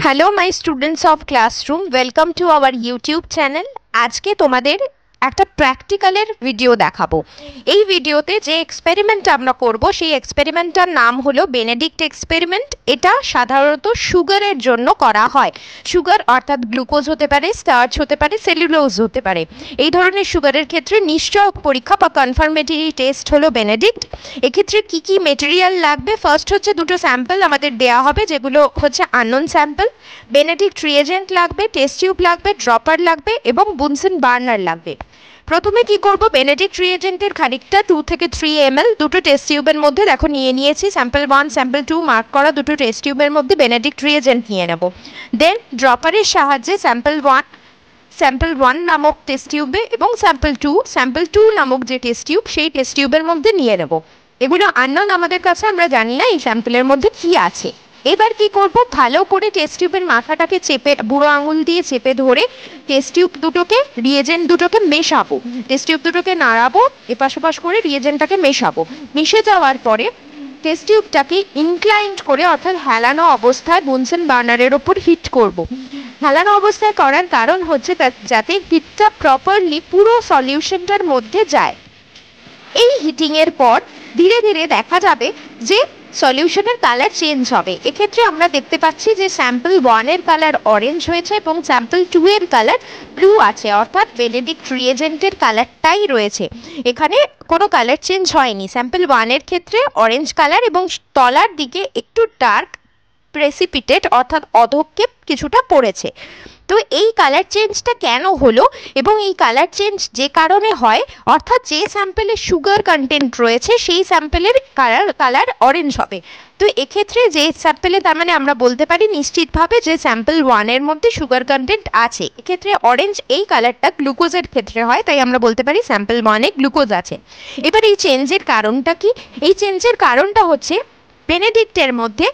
Hello my students of classroom, welcome to our YouTube channel. আজকে তোমাদের একটা প্র্যাকটিক্যালের video দেখাবো। এই ভিডিওতে যে এক্সপেরিমেন্ট আমরা করব সেই এক্সপেরিমেন্টটার নাম হলো বেনেডিক্ট এক্সপেরিমেন্ট। এটা সাধারণত সুগারের জন্য করা হয়। সুগার অর্থাৎ গ্লুকোজ হতে পারে, স্টার্চ হতে পারে, সেলুলোজ হতে পারে। এই ধরনের সুগারের ক্ষেত্রে নিশ্চয়ক পরীক্ষা বা কনফার্মেটরি টেস্ট হলো বেনেডিক্ট। এক্ষেত্রে কি কি মেটেরিয়াল লাগবে? ফার্স্ট হচ্ছে দুটো স্যাম্পল আমাদের দেওয়া হবে, যেগুলো হচ্ছে আননোন স্যাম্পল। বেনেডিক্ট রিয়েজেন্ট লাগবে, টেস্ট টিউব লাগবে, ড্রপার লাগবে এবং বুনসেন বার্নার লাগবে। প্রথমে কি করব, বেনেডিক্ট রিয়েজেন্টের খানিকটা 2 থেকে 3 ml দুটো টেস্ট টিউবের মধ্যে দেখো নিয়ে নিয়েছি। স্যাম্পল 1 স্যাম্পল 2 মার্ক করা দুটো টেস্ট টিউবের মধ্যে বেনেডিক্ট রিয়েজেন্ট নিয়ে নেব। দেন ড্রপারের সাহায্যে স্যাম্পল 1 নামক টেস্ট টিউবে এবং স্যাম্পল 2 নামক যে টেস্ট টিউব সেই টেস্ট টিউবের মধ্যে নিয়ে নেব। এগুলো আননোন আমাদের কাছে, আমরা জানি না এই স্যাম্পলের মধ্যে কি আছে। এবার কি করব, ভালো করে টেস্ট টিউবের মাথাটাকে চেপে, বুড়ো আঙুল দিয়ে চেপে ধরে টেস্ট টিউব দুটোকে, রিয়েজেন্ট দুটোকে মেশাবো। টেস্ট টিউব দুটোকে নাড়াবো, এপাশ ওপাশ করে রিয়েজেন্টটাকে মেশাবো। মিশে যাওয়ার পরে টেস্ট টিউবটাকে ইনক্লাইন্ড করে অর্থাৎ হেলানো অবস্থায় বুনসেন বার্নারের ওপর হিট করব। হেলানো অবস্থায় করার কারণ হচ্ছে যাতে হিটটা প্রপারলি পুরো সলিউশনটার মধ্যে যায়। এই হিটিংয়ের পর ধীরে ধীরে দেখা যাবে যে সলিউশনের কালার চেঞ্জ হবে। এক্ষেত্রে আমরা দেখতে পাচ্ছি যে স্যাম্পল 1 এর কালার অরেঞ্জ হয়েছে এবং স্যাম্পল 2 এর কালার ব্লু আছে, অর্থাৎ বেনেডিক্ট রিয়েজেন্টের কালারটাই রয়েছে, এখানে কোনো কালার চেঞ্জ হয়নি। স্যাম্পল 1 এর ক্ষেত্রে অরেঞ্জ কালার এবং তলার দিকে একটু ডার্ক প্রেসিপিটেট অর্থাৎ অধক্ষেপ কিছুটা পড়েছে। তো এই কালার চেঞ্জটা কেন হলো এবং এই কালার চেঞ্জ যে কারণে হয়, অর্থাৎ যে স্যাম্পেলে সুগার কন্টেন্ট রয়েছে সেই স্যাম্পেলের কালার অরেঞ্জ হবে। তো এক্ষেত্রে যে স্যাম্পেলে, তার মানে আমরা বলতে পারি নিশ্চিতভাবে যে স্যাম্পল 1 এর মধ্যে সুগার কন্টেন্ট আছে। এক্ষেত্রে অরেঞ্জ এই কালারটা গ্লুকোজের ক্ষেত্রে হয়, তাই আমরা বলতে পারি স্যাম্পল 1 এ গ্লুকোজ আছে। এবার এই চেঞ্জের কারণটা কি? এই চেঞ্জের কারণটা হচ্ছে বেনেডিক্টের মধ্যে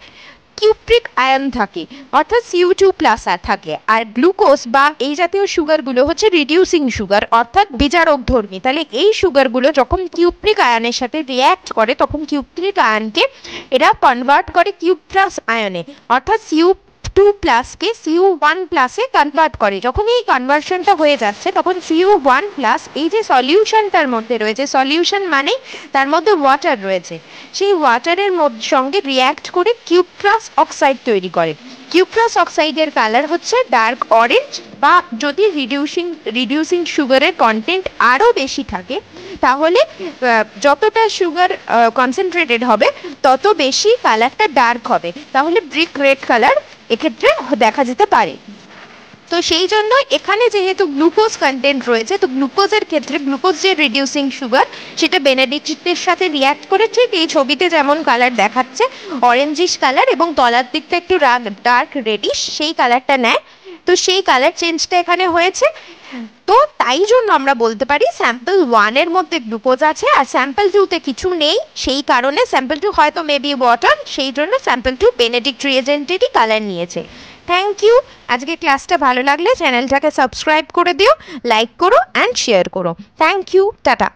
কিউপ্রিক আয়ন থাকে, অর্থাৎ Cu2+ থাকে, আর গ্লুকোজ বা এই জাতীয় সুগারগুলো হচ্ছে রিডিউসিং সুগার অর্থাৎ বিজারকধর্মী। তাহলে এই সুগারগুলো যখন কিউপ্রিক আয়নের সাথে রিয়্যাক্ট করে তখন কিউপ্রিক আয়নকে এরা কনভার্ট করে কিউপ্রাস আয়নে, অর্থাৎ Cu2+কে Cu1+এ কনভার্ট করে। যখন এই কনভার্সনটা হয়ে যাচ্ছে তখন Cu1+ এই যে সলিউশনটার মধ্যে রয়েছে, সলিউশন মানে তার মধ্যে ওয়াটার রয়েছে, সেই ওয়াটারের সঙ্গে রিয়্যাক্ট করে কিউপ্রাস অক্সাইড তৈরি করে। কিউপ্রাস অক্সাইডের কালার হচ্ছে ডার্ক অরেঞ্জ, বা যদি রিডিউসিং সুগারের কন্টেন্ট আরও বেশি থাকে তাহলে যতটা সুগার কনসেন্ট্রেটেড হবে তত বেশি কালারটা ডার্ক হবে, তাহলে ব্রিক রেড কালার এক্ষেত্রে দেখা যেতে পারে। তো সেই জন্য এখানে যেহেতু গ্লুকোজ কন্টেন্ট রয়েছে, তো গ্লুকোজের ক্ষেত্রে গ্লুকোজ যে রিডিউসিং সুগার সেটা বেনেডিক্টের সাথে রিয়্যাক্ট করে ঠিক এই ছবিতে যেমন কালার দেখাচ্ছে অরেঞ্জিশ কালার এবং তলার দিকটা একটু ডার্ক রেডিশ সেই কালারটা নেয়। তো সেই কালার চেঞ্জটা এখানে হয়েছে। তো তাই জন্য আমরা বলতে পারি স্যাম্পল 1 এর মধ্যে গ্লুকোজ আছে আর স্যাম্পল 2তে কিছু নেই, সেই কারণে স্যাম্পল 2 হয়তো মেবি ওয়াটার, সেই জন্য স্যাম্পল 2 বেনেডিক্ট রিয়েজেন্টেরই কালার নিয়েছে। Thank you. আজকে ক্লাসটা ভালো লাগলে চ্যানেলটাকে সাবস্ক্রাইব করে দিও, লাইক করো অ্যান্ড শেয়ার করো। Thank you, tata.